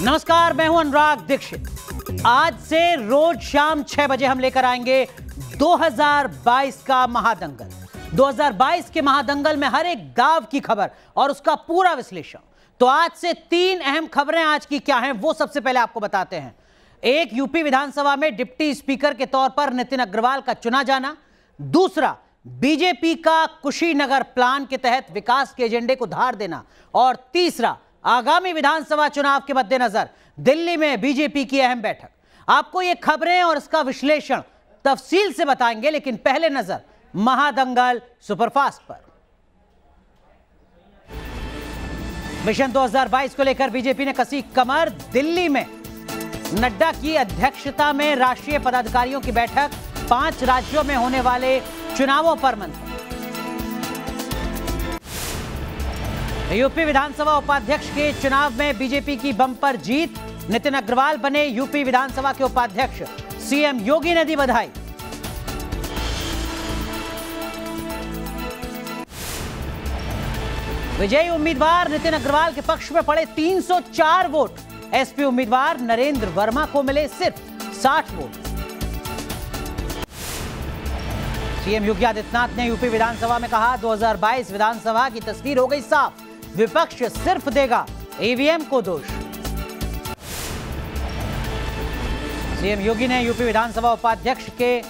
नमस्कार, मैं हूं अनुराग दीक्षित। आज से रोज शाम 6 बजे हम लेकर आएंगे 2022 का महादंगल। 2022 के महादंगल में हर एक गांव की खबर और उसका पूरा विश्लेषण। तो आज से 3 अहम खबरें आज की क्या हैं वो सबसे पहले आपको बताते हैं। एक, यूपी विधानसभा में डिप्टी स्पीकर के तौर पर नितिन अग्रवाल का चुना जाना। दूसरा, बीजेपी का कुशीनगर प्लान के तहत विकास के एजेंडे को धार देना। और तीसरा, आगामी विधानसभा चुनाव के मद्देनजर दिल्ली में बीजेपी की अहम बैठक। आपको ये खबरें और इसका विश्लेषण तफसील से बताएंगे, लेकिन पहले नजर महादंगल सुपरफास्ट पर। मिशन 2022 को लेकर बीजेपी ने कसी कमर। दिल्ली में नड्डा की अध्यक्षता में राष्ट्रीय पदाधिकारियों की बैठक। 5 राज्यों में होने वाले चुनावों पर मंथन। यूपी विधानसभा उपाध्यक्ष के चुनाव में बीजेपी की बम्पर जीत। नितिन अग्रवाल बने यूपी विधानसभा के उपाध्यक्ष। सीएम योगी ने दी बधाई। विजयी उम्मीदवार नितिन अग्रवाल के पक्ष में पड़े 304 वोट। एसपी उम्मीदवार नरेंद्र वर्मा को मिले सिर्फ 60 वोट। सीएम योगी आदित्यनाथ ने यूपी विधानसभा में कहा, 2022 विधानसभा की तस्वीर हो गई साफ। विपक्ष सिर्फ देगा ईवीएम को दोष। सीएम योगी ने यूपी विधानसभा उपाध्यक्ष के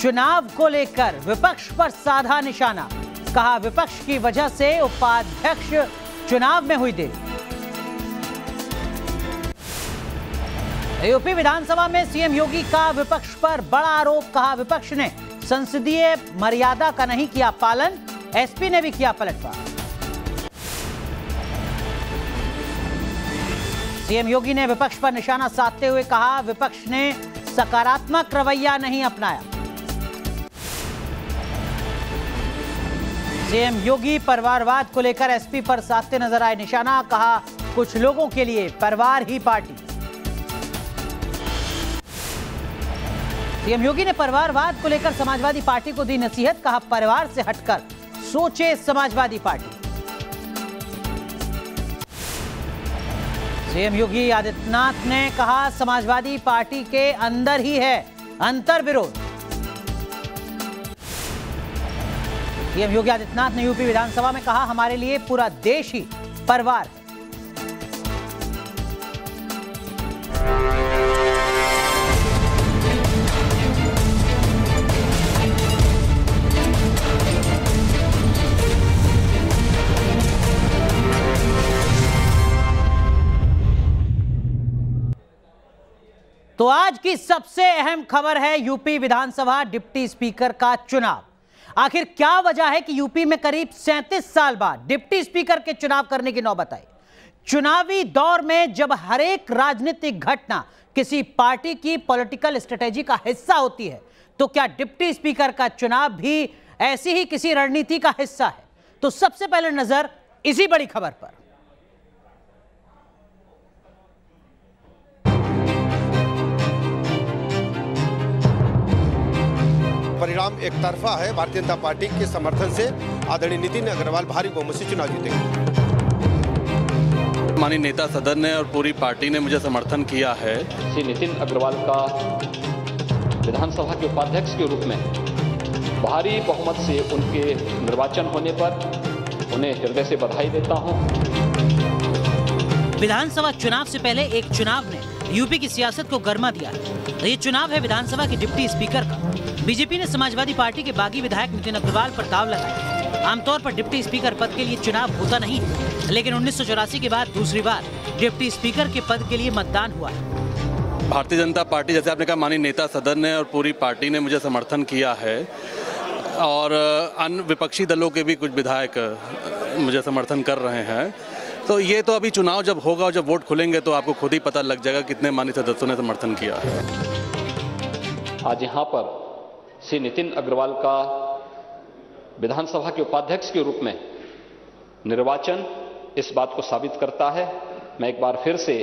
चुनाव को लेकर विपक्ष पर साधा निशाना। कहा, विपक्ष की वजह से उपाध्यक्ष चुनाव में हुई देरी। यूपी विधानसभा में सीएम योगी का विपक्ष पर बड़ा आरोप। कहा, विपक्ष ने संसदीय मर्यादा का नहीं किया पालन। एसपी ने भी किया पलटवार। सीएम योगी ने विपक्ष पर निशाना साधते हुए कहा, विपक्ष ने सकारात्मक रवैया नहीं अपनाया। सीएम योगी परिवारवाद को लेकर एसपी पर साधते नजर आए निशाना। कहा, कुछ लोगों के लिए परिवार ही पार्टी। सीएम योगी ने परिवारवाद को लेकर समाजवादी पार्टी को दी नसीहत। कहा, परिवार से हटकर सोचे समाजवादी पार्टी। सीएम योगी आदित्यनाथ ने कहा, समाजवादी पार्टी के अंदर ही है अंतर विरोध। सीएम योगी आदित्यनाथ ने यूपी विधानसभा में कहा, हमारे लिए पूरा देश ही परिवार है। तो आज की सबसे अहम खबर है यूपी विधानसभा डिप्टी स्पीकर का चुनाव। आखिर क्या वजह है कि यूपी में करीब 37 साल बाद डिप्टी स्पीकर के चुनाव करने की नौबत आई। चुनावी दौर में जब हर एक राजनीतिक घटना किसी पार्टी की पॉलिटिकल स्ट्रेटेजी का हिस्सा होती है, तो क्या डिप्टी स्पीकर का चुनाव भी ऐसी ही किसी रणनीति का हिस्सा है? तो सबसे पहले नजर इसी बड़ी खबर पर। परिणाम एक तरफा है। भारतीय जनता पार्टी के समर्थन से आदरणीय नितिन अग्रवाल भारी बहुमत से चुनाव जीतेंगे। माननीय नेता सदन ने और पूरी पार्टी ने मुझे समर्थन किया है। श्री नितिन अग्रवाल का विधानसभा के उपाध्यक्ष के रूप में भारी बहुमत से उनके निर्वाचन होने पर उन्हें हृदय से बधाई देता हूं। विधानसभा चुनाव से पहले एक चुनाव ने यूपी की सियासत को गर्मा दिया। ये चुनाव है विधानसभा के डिप्टी स्पीकर का। बीजेपी ने समाजवादी पार्टी के बागी विधायक नितिन अग्रवाल पर दांव लगाया। आमतौर पर डिप्टी स्पीकर पद के लिए चुनाव होता नहीं है, लेकिन 1984 के बाद दूसरी बार डिप्टी स्पीकर के पद के लिए मतदान हुआ है। भारतीय जनता पार्टी, जैसे आपने कहा, माननीय नेता सदन ने और पूरी पार्टी ने मुझे समर्थन किया है और अन्य विपक्षी दलों के भी कुछ विधायक मुझे समर्थन कर रहे हैं। तो ये तो अभी चुनाव जब होगा और जब वोट खुलेंगे तो आपको खुद ही पता लग जाएगा कितने माननीय सदस्यों ने समर्थन किया है। आज यहाँ पर श्री नितिन अग्रवाल का विधानसभा के उपाध्यक्ष के रूप में निर्वाचन इस बात को साबित करता है। मैं एक बार फिर से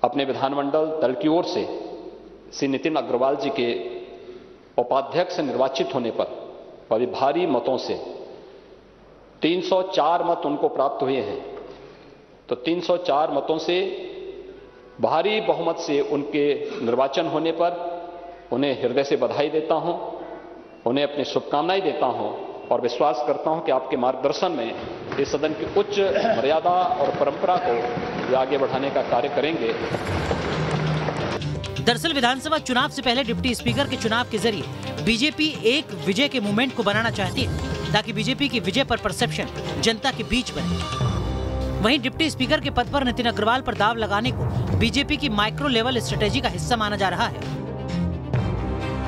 अपने विधानमंडल दल की ओर से श्री नितिन अग्रवाल जी के उपाध्यक्ष निर्वाचित होने पर बड़ी भारी मतों से 304 मत उनको प्राप्त हुए हैं। तो 304 मतों से भारी बहुमत से उनके निर्वाचन होने पर उन्हें हृदय से बधाई देता हूं, उन्हें अपनी शुभकामनाएं देता हूं और विश्वास करता हूं कि आपके मार्गदर्शन में इस सदन की उच्च मर्यादा और परंपरा को वे आगे बढ़ाने का कार्य करेंगे। दरअसल विधानसभा चुनाव से पहले डिप्टी स्पीकर के चुनाव के जरिए बीजेपी एक विजय के मूवमेंट को बनाना चाहती है ताकि बीजेपी की विजय पर परसेप्शन जनता के बीच बने। वहीं डिप्टी स्पीकर के पद पर नितिन अग्रवाल पर दाव लगाने को बीजेपी की माइक्रो लेवल स्ट्रेटेजी का हिस्सा माना जा रहा है।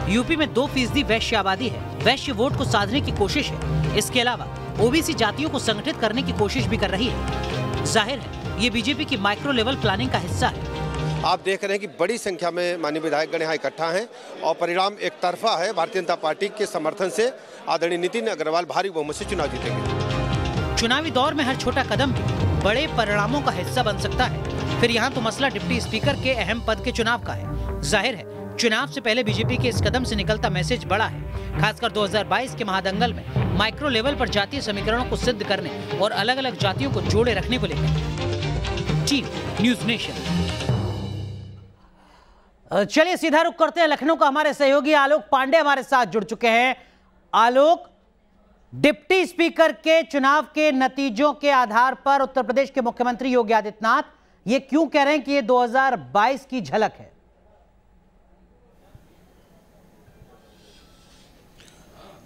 यूपी में 2% वैश्य आबादी है, वैश्य वोट को साधने की कोशिश है। इसके अलावा ओबीसी जातियों को संगठित करने की कोशिश भी कर रही है। जाहिर है ये बीजेपी की माइक्रो लेवल प्लानिंग का हिस्सा है। आप देख रहे हैं कि बड़ी संख्या में माननीय विधायकगण यहाँ इकट्ठा हैं और परिणाम एक तरफा है। भारतीय जनता पार्टी के समर्थन से आदरणीय नितिन अग्रवाल भारी बहुमत से चुनाव जीतेंगे। चुनावी दौर में हर छोटा कदम भी बड़े परिणामों का हिस्सा बन सकता है। फिर यहाँ तो मसला डिप्टी स्पीकर के अहम पद के चुनाव का है। जाहिर है चुनाव से पहले बीजेपी के इस कदम से निकलता मैसेज बड़ा है, खासकर 2022 के महादंगल में माइक्रो लेवल पर जातीय समीकरणों को सिद्ध करने और अलग अलग जातियों को जोड़े रखने को लेकर। Chief news nation. चलिए सीधा रुख करते हैं लखनऊ का। हमारे सहयोगी आलोक पांडे हमारे साथ जुड़ चुके हैं। आलोक, डिप्टी स्पीकर के चुनाव के नतीजों के आधार पर उत्तर प्रदेश के मुख्यमंत्री योगी आदित्यनाथ ये क्यों कह रहे हैं कि ये 2022 की झलक है?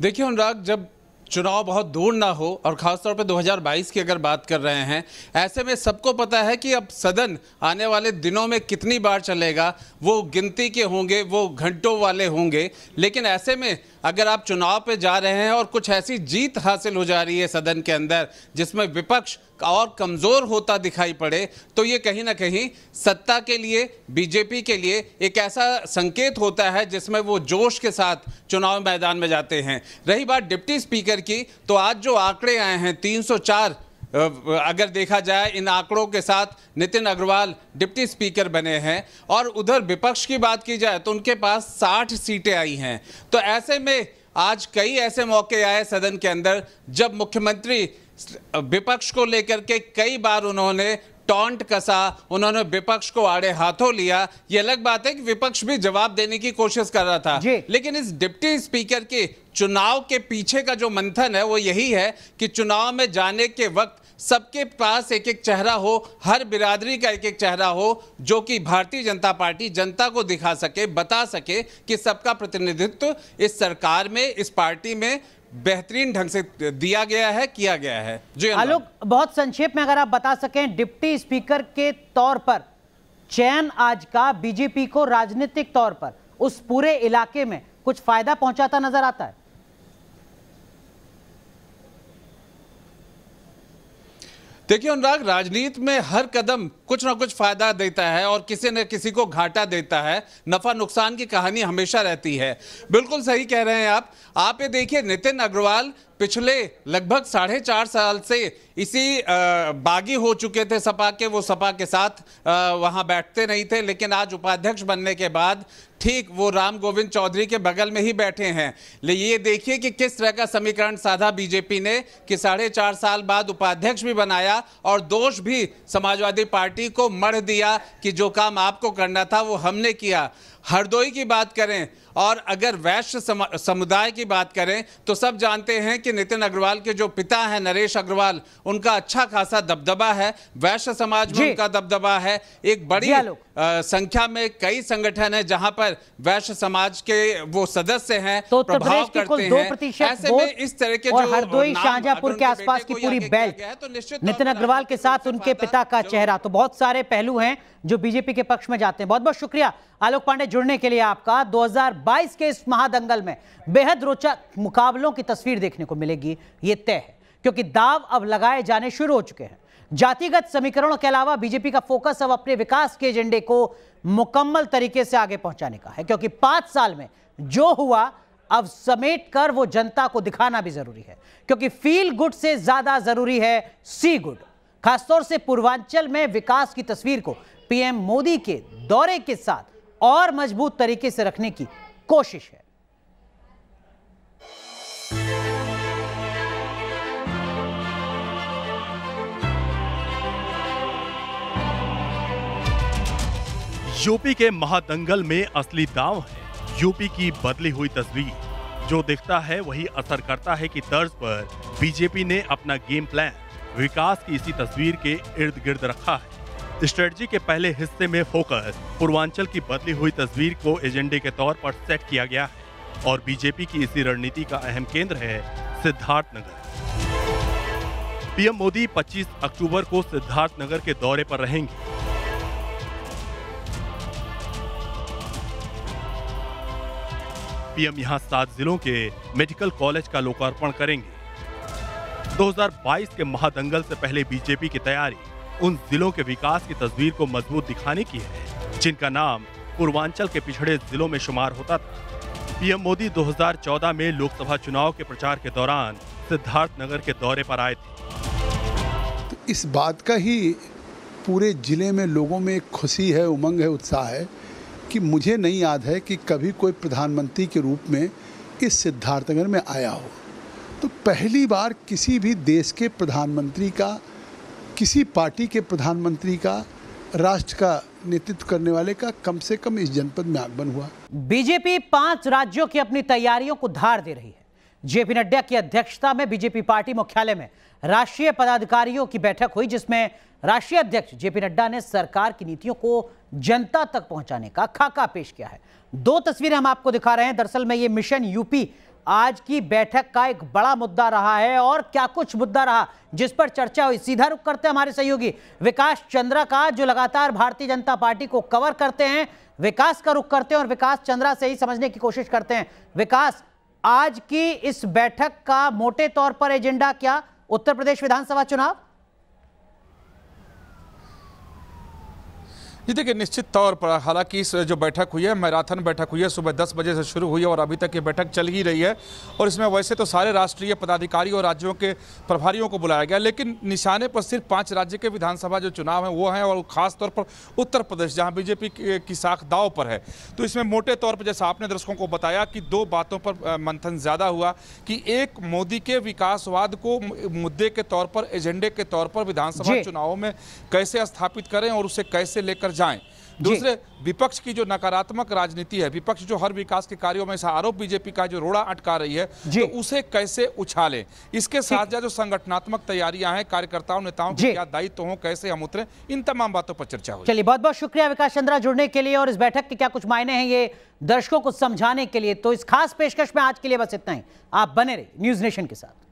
देखिए अनुराग, जब चुनाव बहुत दूर ना हो और खासतौर पर 2022 की अगर बात कर रहे हैं, ऐसे में सबको पता है कि अब सदन आने वाले दिनों में कितनी बार चलेगा, वो गिनती के होंगे, वो घंटों वाले होंगे। लेकिन ऐसे में अगर आप चुनाव पे जा रहे हैं और कुछ ऐसी जीत हासिल हो जा रही है सदन के अंदर जिसमें विपक्ष और कमज़ोर होता दिखाई पड़े, तो ये कहीं ना कहीं सत्ता के लिए, बीजेपी के लिए एक ऐसा संकेत होता है जिसमें वो जोश के साथ चुनाव मैदान में जाते हैं। रही बात डिप्टी स्पीकर की, तो आज जो आंकड़े आए हैं 304, अगर देखा जाए इन आंकड़ों के साथ नितिन अग्रवाल डिप्टी स्पीकर बने हैं और उधर विपक्ष की बात की जाए तो उनके पास 60 सीटें आई हैं। तो ऐसे में आज कई ऐसे मौके आए सदन के अंदर जब मुख्यमंत्री विपक्ष को लेकर के कई बार उन्होंने टॉन्ट कसा, उन्होंने विपक्ष को आड़े हाथों लिया। ये अलग बात है कि विपक्ष भी जवाब देने की कोशिश कर रहा था, लेकिन इस डिप्टी स्पीकर के चुनाव के पीछे का जो मंथन है वो यही है कि चुनाव में जाने के वक्त सबके पास एक एक चेहरा हो, हर बिरादरी का एक एक चेहरा हो, जो कि भारतीय जनता पार्टी जनता को दिखा सके, बता सके कि सबका प्रतिनिधित्व इस सरकार में, इस पार्टी में बेहतरीन ढंग से दिया गया है, किया गया है। जी आलोक, बहुत संक्षेप में अगर आप बता सकें, डिप्टी स्पीकर के तौर पर चयन आज का बीजेपी को राजनीतिक तौर पर उस पूरे इलाके में कुछ फायदा पहुंचाता नजर आता है? देखिए अनुराग, राजनीति में हर कदम कुछ ना कुछ फायदा देता है और किसी न किसी को घाटा देता है। नफा नुकसान की कहानी हमेशा रहती है। बिल्कुल सही कह रहे हैं आप ये देखिए, नितिन अग्रवाल पिछले लगभग 4.5 साल से इसी बागी हो चुके थे सपा के, वो सपा के साथ वहां बैठते नहीं थे, लेकिन आज उपाध्यक्ष बनने के बाद ठीक वो राम गोविंद चौधरी के बगल में ही बैठे हैं। ये देखिए कि किस तरह का समीकरण साधा बीजेपी ने कि 4.5 साल बाद उपाध्यक्ष भी बनाया और दोष भी समाजवादी पार्टी को मढ़ दिया कि जो काम आपको करना था वो हमने किया। हरदोई की बात करें और अगर वैश्य समुदाय की बात करें तो सब जानते हैं कि नितिन अग्रवाल के जो पिता हैं नरेश अग्रवाल, उनका अच्छा खासा दबदबा है, वैश्य समाज में उनका दबदबा है। एक बड़ी संख्या में कई संगठन है जहां पर वैश्य समाज के वो सदस्य हैं, तो प्रभाव करते हैं। ऐसे में इस तरह के और हरदोई शाहजहांपुर के आसपास की पूरी बेल्ट नितिन अग्रवाल के साथ उनके पिता का चेहरा, तो बहुत सारे पहलू हैं जो बीजेपी के पक्ष में जाते हैं। बहुत बहुत शुक्रिया आलोक पांडे जुड़ने के लिए आपका। 2022 के इस महादंगल में बेहद रोचक मुकाबलों की तस्वीर देखने को मिलेगी, ये तय है, क्योंकि दाव अब लगाए जाने शुरू हो चुके हैं। जातिगत समीकरणों के अलावा बीजेपी का फोकस अब अपने विकास के एजेंडे को मुकम्मल तरीके से आगे पहुंचाने का है, क्योंकि 5 साल में जो हुआ अब समेट कर वो जनता को दिखाना भी जरूरी है, क्योंकि फील गुड से ज्यादा जरूरी है सी गुड। खासतौर से पूर्वांचल में विकास की तस्वीर को पीएम मोदी के दौरे के साथ और मजबूत तरीके से रखने की कोशिश है। यूपी के महादंगल में असली दांव है यूपी की बदली हुई तस्वीर। जो दिखता है वही असर करता है की तर्ज पर बीजेपी ने अपना गेम प्लान विकास की इसी तस्वीर के इर्द गिर्द रखा है। स्ट्रेटजी के पहले हिस्से में फोकस पूर्वांचल की बदली हुई तस्वीर को एजेंडे के तौर पर सेट किया गया है और बीजेपी की इसी रणनीति का अहम केंद्र है सिद्धार्थनगर। पीएम मोदी 25 अक्टूबर को सिद्धार्थनगर के दौरे पर रहेंगे। पीएम यहां 7 जिलों के मेडिकल कॉलेज का लोकार्पण करेंगे। 2022 के महादंगल से पहले बीजेपी की तैयारी उन जिलों के विकास की तस्वीर को मजबूत दिखाने की है जिनका नाम पूर्वांचल के पिछड़े जिलों में शुमार होता था। पीएम मोदी 2014 में लोकसभा चुनाव के प्रचार के दौरान सिद्धार्थनगर के दौरे पर आए थे। तो इस बात का ही पूरे जिले में लोगों में एक खुशी है, उमंग है, उत्साह है कि मुझे नहीं याद है कि कभी कोई प्रधानमंत्री के रूप में इस सिद्धार्थनगर में आया हो। तो पहली बार किसी भी देश के प्रधानमंत्री का, किसी पार्टी के प्रधानमंत्री का, राष्ट्र का नेतृत्व करने वाले का कम से कम इस जनपद में आगमन हुआ। बीजेपी 5 राज्यों की अपनी तैयारियों को धार दे रही है। जेपी नड्डा की अध्यक्षता में बीजेपी पार्टी मुख्यालय में राष्ट्रीय पदाधिकारियों की बैठक हुई जिसमें राष्ट्रीय अध्यक्ष जेपी नड्डा ने सरकार की नीतियों को जनता तक पहुंचाने का खाका पेश किया है। 2 तस्वीरें हम आपको दिखा रहे हैं। दरअसल में ये मिशन यूपी आज की बैठक का एक बड़ा मुद्दा रहा है और क्या कुछ मुद्दा रहा जिस पर चर्चा हुई। सीधा रुख करते हैं हमारे सहयोगी विकास चंद्रा का, जो लगातार भारतीय जनता पार्टी को कवर करते हैं। विकास का रुख करते हैं और विकास चंद्रा से ही समझने की कोशिश करते हैं। विकास, आज की इस बैठक का मोटे तौर पर एजेंडा क्या? उत्तर प्रदेश विधानसभा चुनाव। जी देखिए, निश्चित तौर पर हालांकि इस जो बैठक हुई है मैराथन बैठक हुई है, सुबह 10 बजे से शुरू हुई है और अभी तक ये बैठक चल ही रही है। और इसमें वैसे तो सारे राष्ट्रीय पदाधिकारी और राज्यों के प्रभारियों को बुलाया गया, लेकिन निशाने पर सिर्फ 5 राज्य के विधानसभा जो चुनाव हैं वो हैं और खास तौर पर उत्तर प्रदेश जहां बीजेपी की साख दांव पर है। तो इसमें मोटे तौर पर जैसा आपने दर्शकों को बताया कि 2 बातों पर मंथन ज़्यादा हुआ कि एक, मोदी के विकासवाद को मुद्दे के तौर पर, एजेंडे के तौर पर विधानसभा चुनावों में कैसे स्थापित करें और उसे कैसे लेकर जाएं। दूसरे, विपक्ष की जो नकारात्मक राजनीति है, विपक्ष जो हर विकास के कार्यों में आरोप बीजेपी का जो रोड़ा अटका रही है, तो उसे कैसे उछालें। इसके साथ जो संगठनात्मक तैयारियां हैं, कार्यकर्ताओं नेताओं के क्या दायित्व हों, कैसे हम उतरें, इन तमाम बातों पर चर्चा हुई। चलिए, बहुत बहुत शुक्रिया विकास चंद्रा जुड़ने के लिए और इस बैठक के क्या कुछ मायने हैं ये दर्शकों को समझाने के लिए। तो इस खास पेशकश में आज के लिए बस इतना ही। आप बने रहिए न्यूज़ नेशन के साथ।